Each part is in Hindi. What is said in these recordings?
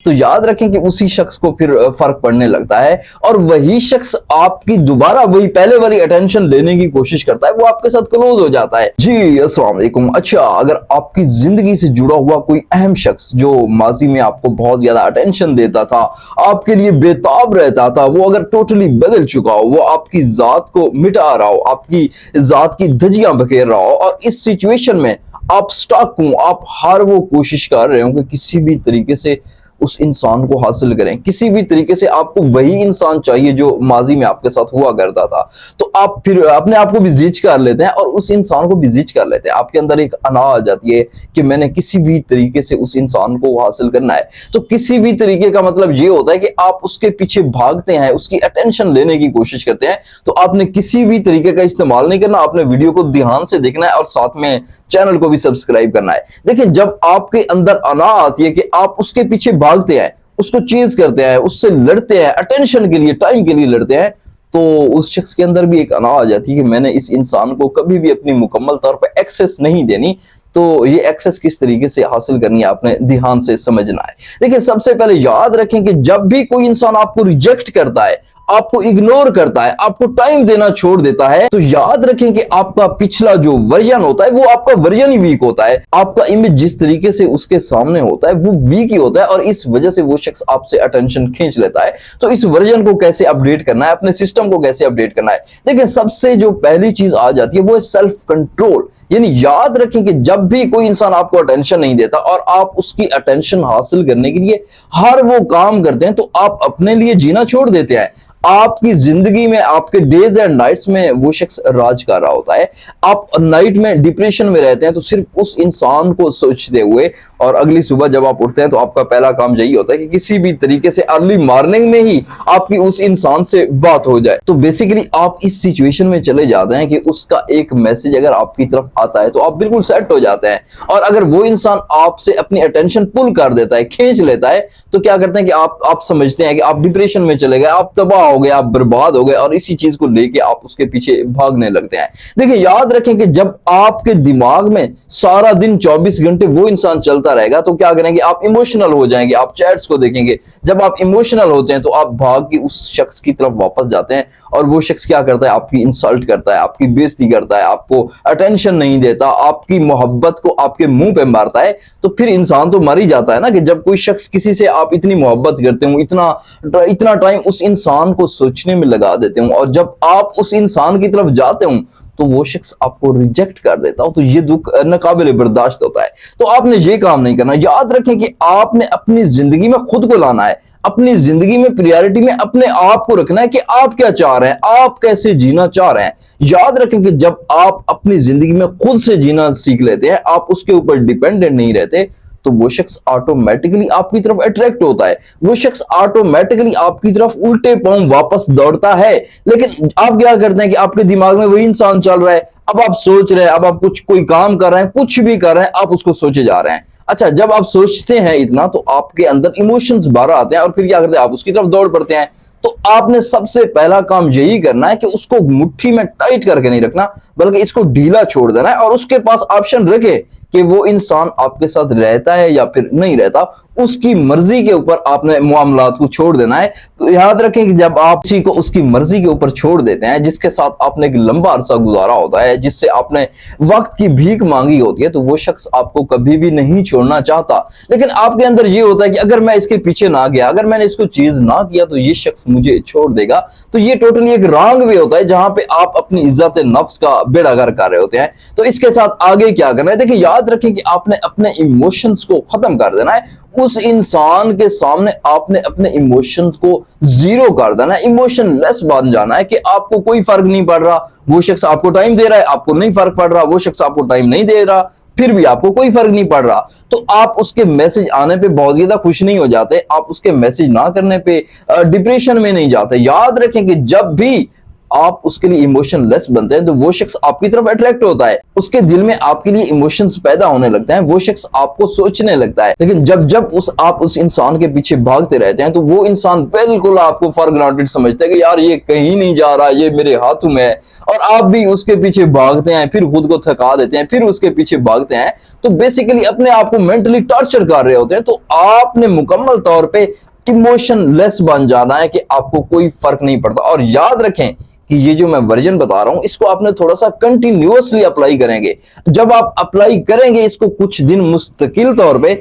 तो याद रखें कि उसी शख्स को फिर फर्क पड़ने लगता है और वही शख्स आपकी दोबारा वही पहले वाली अटेंशन लेने की कोशिश करता है, वो आपके साथ क्लोज हो जाता है। जी अस्सलाम वालेकुम। अच्छा, अगर आपकी जिंदगी से जुड़ा हुआ कोई अहम शख्स जो माजी में आपको बहुत ज्यादा अटेंशन देता था, आपके लिए बेताब रहता था, वो अगर टोटली बदल चुका हो, वो आपकी जात को मिटा रहा हो, आपकी जात की धज्जियां बखेर रहा हो और इस सिचुएशन में आप स्टक हो, आप हर वो कोशिश कर रहे हो कि किसी भी तरीके से उस इंसान को हासिल करें, किसी भी तरीके से आपको वही इंसान चाहिए जो माजी में आपके साथ हुआ करता था, तो आप फिर अपने आप को भी जिच कर लेते हैं और उस इंसान को भी जिच कर लेते हैं। आपके अंदर एक अना आ जाती है कि मैंने किसी भी तरीके से उस इंसान को हासिल करना है। तो किसी भी तरीके का मतलब ये होता है कि आप उसके पीछे भागते हैं, उसकी अटेंशन लेने की कोशिश करते हैं। तो आपने किसी भी तरीके का इस्तेमाल नहीं करना, आपने वीडियो को ध्यान से देखना है और साथ में चैनल को भी सब्सक्राइब करना है। देखिए, जब आपके अंदर अना आती है कि आप उसके पीछे भागते हैं, उसको चेज करते हैं, उससे लड़ते हैं, अटेंशन के लिए, टाइम के लिए लड़ते हैं, तो उस शख्स के अंदर भी एक अना आ जाती है कि मैंने इस इंसान को कभी भी अपनी मुकम्मल तौर पर एक्सेस नहीं देनी। तो ये एक्सेस किस तरीके से हासिल करनी है, आपने ध्यान से समझना है। देखिए, सबसे पहले याद रखें कि जब भी कोई इंसान आपको रिजेक्ट करता है, आपको इग्नोर करता है, आपको टाइम देना छोड़ देता है, तो याद रखें कि आपका पिछला जो वर्जन होता है वो आपका वर्जन ही वीक होता है। आपका इमेज जिस तरीके से उसके सामने होता है वो वीक ही होता है और इस वजह से वो शख्स आपसे अटेंशन खींच लेता है। तो इस वर्जन को कैसे अपडेट करना है, अपने सिस्टम को कैसे अपडेट करना है, देखिए सबसे जो पहली चीज आ जाती है वो है सेल्फ कंट्रोल। यानी याद रखें कि जब भी कोई इंसान आपको अटेंशन नहीं देता और आप उसकी अटेंशन हासिल करने के लिए हर वो काम करते हैं, तो आप अपने लिए जीना छोड़ देते हैं। आपकी जिंदगी में, आपके डेज एंड नाइट्स में वो शख्स राज कर रहा होता है। आप नाइट में डिप्रेशन में रहते हैं तो सिर्फ उस इंसान को सोचते हुए, और अगली सुबह जब आप उठते हैं तो आपका पहला काम यही होता है कि किसी भी तरीके से अर्ली मॉर्निंग में ही आपकी उस इंसान से बात हो जाए। तो बेसिकली आप इस सिचुएशन में चले जाते हैं कि उसका एक मैसेज अगर आपकी तरफ आता है तो आप बिल्कुल सेट हो जाते हैं। और अगर वो इंसान आपसे अपनी अटेंशन पुल कर देता है, खींच लेता है, तो क्या करते हैं कि आप समझते हैं कि आप डिप्रेशन में चले गए, आप तबाह हो गए, आप बर्बाद हो गए और इसी चीज को लेके आप उसके पीछे भागने लगते हैं। देखिए, याद रखें कि जब आपके दिमाग में सारा दिन 24 घंटे वो इंसान चलता रहेगा तो क्या करेंगे, आप इमोशनल हो जाएंगे, आप चैट्स को देखेंगे। जब आप इमोशनल होते हैं तो आप भाग के उस शख्स की तरफ वापस जाते हैं और वो शख्स क्या करता है, आपकी इंसल्ट करता है, आपकी बेइज्जती करता है, आपको अटेंशन नहीं देता, आपकी मोहब्बत को आपके मुंह पे मारता है। तो फिर इंसान तो मर ही जाता है ना। कि जब कोई शख्स किसी से आप इतनी मोहब्बत करते हो, इतना टाइम उस इंसान को सोचने में लगा देते हो और जब आप उस इंसान की तरफ जाते हो तो वो शख्स आपको रिजेक्ट कर देता हो, तो ये दुख नाकाबिले बर्दाश्त होता है। तो आपने ये काम नहीं करना। याद रखें कि आपने अपनी जिंदगी में खुद को लाना है, अपनी जिंदगी में प्रायोरिटी में अपने आप को रखना है कि आप क्या चाह रहे हैं, आप कैसे जीना चाह रहे हैं। याद रखें कि जब आप अपनी जिंदगी में खुद से जीना सीख लेते हैं, आप उसके ऊपर डिपेंडेंट नहीं रहते, तो वो शख्स ऑटोमेटिकली आपकी तरफ अट्रैक्ट होता है, वो शख्स ऑटोमेटिकली आपकी तरफ उल्टे पांव वापस दौड़ता है। लेकिन आप क्या करते हैं कि आपके दिमाग में वही इंसान चल रहा है, अब आप सोच रहे हैं, अब आप कोई काम कर रहे हैं, कुछ भी कर रहे हैं, आप उसको सोचे जा रहे हैं। अच्छा, जब आप सोचते हैं इतना तो आपके अंदर इमोशंस बाहर आते हैं और फिर क्या करते हैं, आप उसकी तरफ दौड़ पड़ते हैं। तो आपने सबसे पहला काम यही करना है कि उसको मुट्ठी में टाइट करके नहीं रखना, बल्कि इसको ढीला छोड़ देना है और उसके पास ऑप्शन रखे कि वो इंसान आपके साथ रहता है या फिर नहीं रहता। उसकी मर्जी के ऊपर आपने मामलात को छोड़ देना है। तो याद रखें कि जब आप किसी को उसकी मर्जी के ऊपर छोड़ देते हैं, जिसके साथ आपने एक लंबा अरसा गुजारा होता है, जिससे आपने वक्त की भीख मांगी होती है, तो वो शख्स आपको कभी भी नहीं छोड़ना चाहता। लेकिन आपके अंदर ये होता है कि अगर मैं इसके पीछे ना गया, अगर मैंने इसको चीज ना किया तो ये शख्स मुझे छोड़ देगा। तो ये टोटली एक रॉन्ग वे होता है जहां पे आप अपनी इज्जत नफ्स का बेड़ा गर्क कर रहे होते हैं। तो इसके साथ आगे क्या करना है, देखिए याद रखें कि आपने अपने इमोशंस को खत्म कर देना है। उस इंसान के सामने आपने अपने इमोशंस को जीरो कर देना है, इमोशनलेस बन जाना है कि आपको कोई फर्क नहीं पड़ रहा। वो शख्स आपको टाइम दे रहा है, आपको नहीं फर्क पड़ रहा, वो शख्स आपको टाइम नहीं दे रहा, फिर भी आपको कोई फर्क नहीं पड़ रहा। तो आप उसके मैसेज आने पे बहुत ज्यादा खुश नहीं हो जाते, आप उसके मैसेज ना करने पे डिप्रेशन में नहीं जाते। याद रखें कि जब भी आप उसके लिए इमोशनलेस बनते हैं तो वो शख्स आपकी तरफ अट्रैक्ट होता है, उसके दिल में आपके लिए इमोशंस पैदा होने लगते हैं, वो शख्स आपको सोचने लगता है। लेकिन जब जब आप उस इंसान के पीछे भागते रहते हैं तो वो इंसान बिल्कुल आपको फॉर ग्रांटेड समझता है कि यार ये कहीं नहीं जा रहा, ये मेरे हाथों में है, और आप भी उसके पीछे भागते हैं, फिर खुद को थका देते हैं, फिर उसके पीछे भागते हैं, तो बेसिकली अपने आप को मेंटली टॉर्चर कर रहे होते हैं। तो आपने मुकम्मल तौर पे इमोशनलेस बन जाना है कि आपको कोई फर्क नहीं पड़ता। और याद रखें कि ये जो मैं वर्जन बता रहा हूं इसको आपने थोड़ा सा कंटिन्यूअसली अप्लाई करेंगे। जब आप अप्लाई करेंगे इसको कुछ दिन मुस्तकिल तौर पे,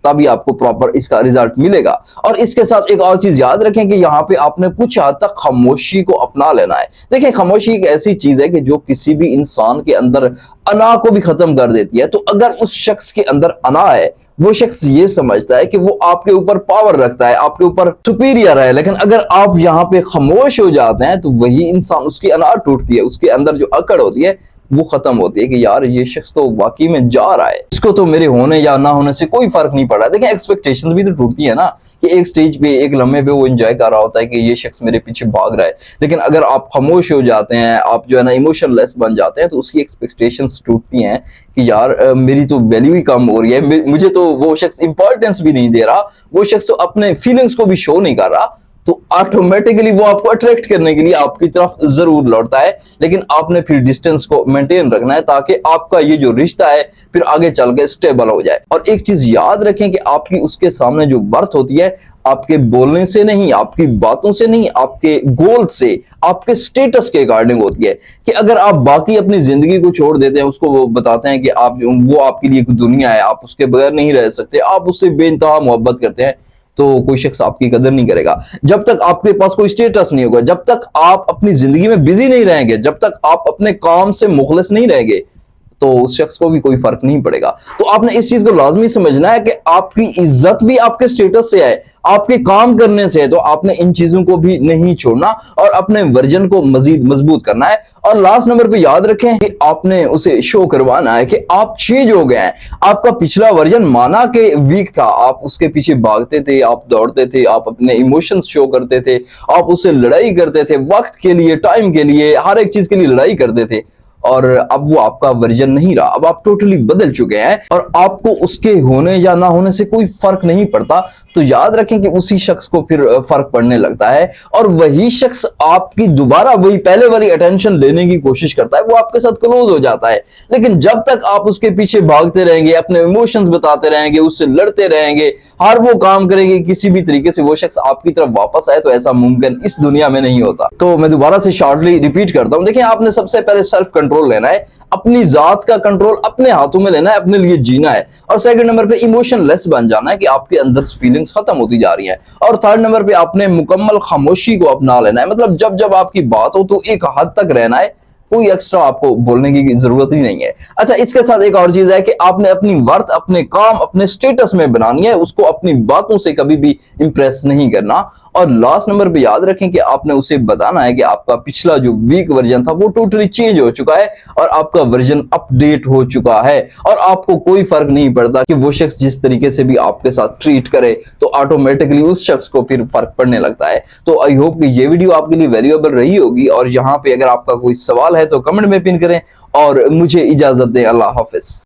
तभी आपको प्रॉपर इसका रिजल्ट मिलेगा। और इसके साथ एक और चीज याद रखें कि यहाँ पे आपने कुछ हद तक खामोशी को अपना लेना है। देखिए, खामोशी एक ऐसी चीज है कि जो किसी भी इंसान के अंदर अना को भी खत्म कर देती है। तो अगर उस शख्स के अंदर अना है, वो शख्स ये समझता है कि वो आपके ऊपर पावर रखता है, आपके ऊपर सुपीरियर है, लेकिन अगर आप यहाँ पे खामोश हो जाते हैं तो वही इंसान, उसकी अना टूटती है, उसके अंदर जो अकड़ होती है वो खत्म होती है कि यार ये शख्स तो वाकई में जा रहा है, इसको तो मेरे होने या ना होने से कोई फर्क नहीं पड़ रहा है। देखिए, एक्सपेक्टेशंस भी तो टूटती है ना, कि एक स्टेज पे, एक लम्हे पे वो एंजॉय कर रहा होता है कि ये शख्स मेरे पीछे भाग रहा है, लेकिन अगर आप खामोश हो जाते हैं, आप जो है ना इमोशनलेस बन जाते हैं, तो उसकी एक्सपेक्टेशंस टूटती हैं कि यार मेरी तो वैल्यू ही कम हो रही है, मुझे तो वो शख्स इंपॉर्टेंस भी नहीं दे रहा, वो शख्स तो अपने फीलिंग्स को भी शो नहीं कर रहा। तो ऑटोमेटिकली वो आपको अट्रैक्ट करने के लिए आपकी तरफ जरूर लौटता है, लेकिन आपने फिर डिस्टेंस को मेंटेन रखना है ताकि आपका ये जो रिश्ता है फिर आगे चल के स्टेबल हो जाए। और एक चीज याद रखें कि आपकी उसके सामने जो वर्थ होती है, आपके बोलने से नहीं, आपकी बातों से नहीं, आपके गोल से, आपके स्टेटस के अकॉर्डिंग होती है। कि अगर आप बाकी अपनी जिंदगी को छोड़ देते हैं, उसको वो बताते हैं कि आप, वो आपके लिए एक दुनिया है, आप उसके बगैर नहीं रह सकते, आप उससे बेइंतहा मोहब्बत करते हैं, तो कोई शख्स आपकी कदर नहीं करेगा। जब तक आपके पास कोई स्टेटस नहीं होगा, जब तक आप अपनी जिंदगी में बिजी नहीं रहेंगे, जब तक आप अपने काम से मुखलिस नहीं रहेंगे, तो उस शख्स को भी कोई फर्क नहीं पड़ेगा। तो आपने इस चीज को लाजमी समझना है कि आपकी इज्जत भी आपके स्टेटस से है, आपके काम करने से है। तो आपने इन चीजों को भी नहीं छोड़ना और अपने वर्जन को मजीद मजबूत करना है। और लास्ट नंबर पे याद रखें कि आपने उसे शो करवाना है कि आप चेंज हो गए हैं। आपका पिछला वर्जन माना के वीक था, आप उसके पीछे भागते थे, आप दौड़ते थे, आप अपने इमोशंस शो करते थे, आप उससे लड़ाई करते थे, वक्त के लिए, टाइम के लिए, हर एक चीज के लिए लड़ाई करते थे, और अब वो आपका वर्जन नहीं रहा, अब आप टोटली बदल चुके हैं और आपको उसके होने या ना होने से कोई फर्क नहीं पड़ता। तो याद रखें कि उसी शख्स को फिर फर्क पड़ने लगता है और वही शख्स आपकी दोबारा वही पहले वाली अटेंशन लेने की कोशिश करता है, वो आपके साथ क्लोज हो जाता है। लेकिन जब तक आप उसके पीछे भागते रहेंगे, अपने इमोशंस बताते रहेंगे, उससे लड़ते रहेंगे, हर वो काम करेंगे, किसी भी तरीके से वो शख्स आपकी तरफ वापस आए, तो ऐसा मुमकिन इस दुनिया में नहीं होता। तो मैं दोबारा से शॉर्टली रिपीट करता हूं, देखिए, आपने सबसे पहले सेल्फ कंट्रोल लेना है, अपनी जात का कंट्रोल अपने हाथों में लेना है, अपने लिए जीना है। और सेकंड नंबर पे इमोशनलेस बन जाना है कि आपके अंदर फीलिंग्स खत्म होती जा रही हैं। और थर्ड नंबर पे आपने मुकम्मल खामोशी को अपना लेना है, मतलब जब जब आपकी बात हो तो एक हद तक रहना है, कोई एक्स्ट्रा आपको बोलने की जरूरत ही नहीं है। अच्छा, इसके साथ एक और चीज है कि आपने अपनी वर्थ अपने काम, अपने स्टेटस में बनानी है, उसको अपनी बातों से कभी भी इंप्रेस नहीं करना। और लास्ट नंबर पे याद रखें कि आपने उसे बताना है कि आपका पिछला जो वीक वर्जन था वो टोटली चेंज हो चुका है और आपका वर्जन अपडेट हो चुका है, और आपको कोई फर्क नहीं पड़ता कि वो शख्स जिस तरीके से भी आपके साथ ट्रीट करे, तो ऑटोमेटिकली उस शख्स को फिर फर्क पड़ने लगता है। तो आई होप कि ये वीडियो आपके लिए वैल्यूएबल रही होगी, और यहाँ पे अगर आपका कोई सवाल है तो कमेंट में पिन करें और मुझे इजाजत दें। अल्लाह हाफिज।